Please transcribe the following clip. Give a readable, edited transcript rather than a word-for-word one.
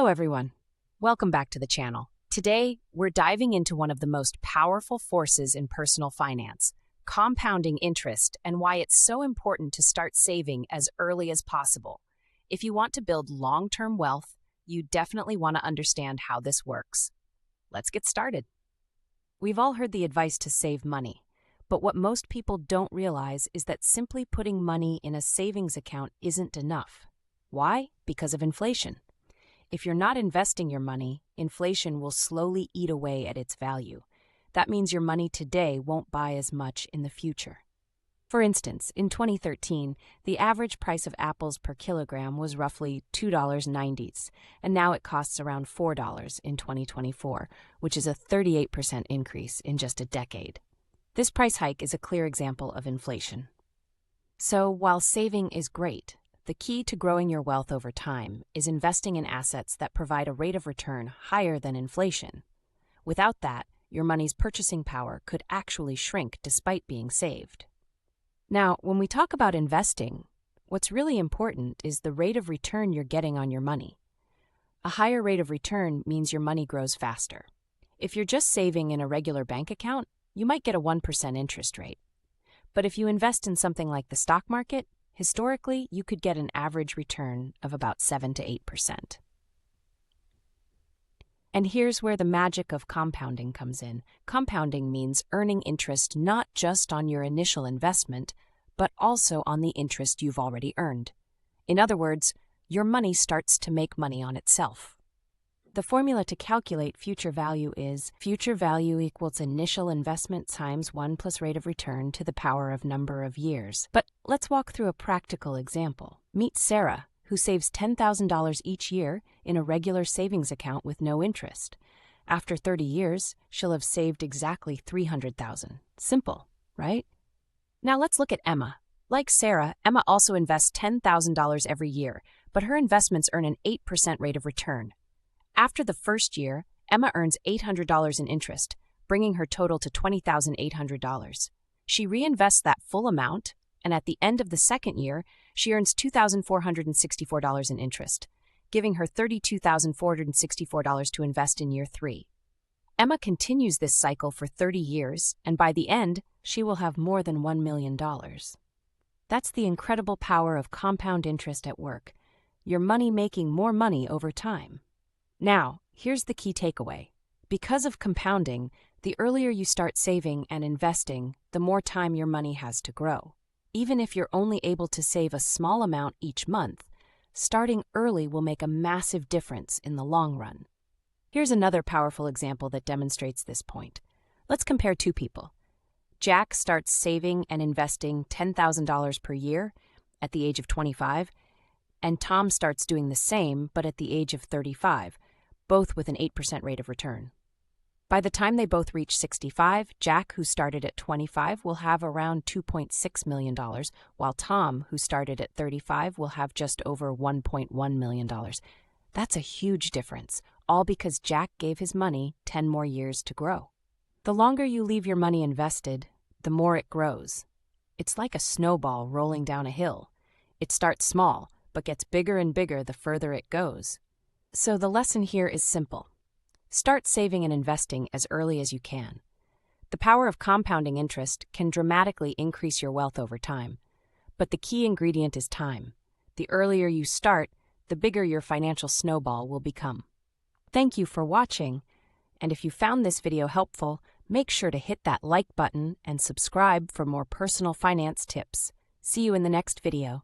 Hello, everyone. Welcome back to the channel. Today, we're diving into one of the most powerful forces in personal finance, compounding interest, and why it's so important to start saving as early as possible. If you want to build long-term wealth, you definitely want to understand how this works. Let's get started. We've all heard the advice to save money, but what most people don't realize is that simply putting money in a savings account isn't enough. Why? Because of inflation. If you're not investing your money, inflation will slowly eat away at its value. That means your money today won't buy as much in the future. For instance, in 2013, the average price of apples per kilogram was roughly $2.90, and now it costs around $4 in 2024, which is a 38% increase in just a decade. This price hike is a clear example of inflation. So, while saving is great, the key to growing your wealth over time is investing in assets that provide a rate of return higher than inflation. Without that, your money's purchasing power could actually shrink despite being saved. Now, when we talk about investing, what's really important is the rate of return you're getting on your money. A higher rate of return means your money grows faster. If you're just saving in a regular bank account, you might get a 1% interest rate. But if you invest in something like the stock market, historically, you could get an average return of about 7 to 8%. And here's where the magic of compounding comes in. Compounding means earning interest not just on your initial investment, but also on the interest you've already earned. In other words, your money starts to make money on itself. The formula to calculate future value is future value equals initial investment times 1 plus rate of return to the power of number of years. But let's walk through a practical example. Meet Sarah, who saves $10,000 each year in a regular savings account with no interest. After 30 years, she'll have saved exactly $300,000. Simple, right? Now let's look at Emma. Like Sarah, Emma also invests $10,000 every year, but her investments earn an 8% rate of return. After the first year, Emma earns $800 in interest, bringing her total to $20,800. She reinvests that full amount, and at the end of the second year, she earns $2,464 in interest, giving her $32,464 to invest in year 3. Emma continues this cycle for 30 years, and by the end, she will have more than $1 million. That's the incredible power of compound interest at work, your money making more money over time. Now, here's the key takeaway. Because of compounding, the earlier you start saving and investing, the more time your money has to grow. Even if you're only able to save a small amount each month, starting early will make a massive difference in the long run. Here's another powerful example that demonstrates this point. Let's compare two people. Jack starts saving and investing $10,000 per year at the age of 25, and Tom starts doing the same but at the age of 35, both with an 8% rate of return. By the time they both reach 65, Jack, who started at 25, will have around $2.6 million, while Tom, who started at 35, will have just over $1.1 million. That's a huge difference, all because Jack gave his money 10 more years to grow. The longer you leave your money invested, the more it grows. It's like a snowball rolling down a hill. It starts small, but gets bigger and bigger the further it goes. So the lesson here is simple. Start saving and investing as early as you can. The power of compounding interest can dramatically increase your wealth over time. But the key ingredient is time. The earlier you start, the bigger your financial snowball will become. Thank you for watching, and if you found this video helpful, make sure to hit that like button and subscribe for more personal finance tips. See you in the next video.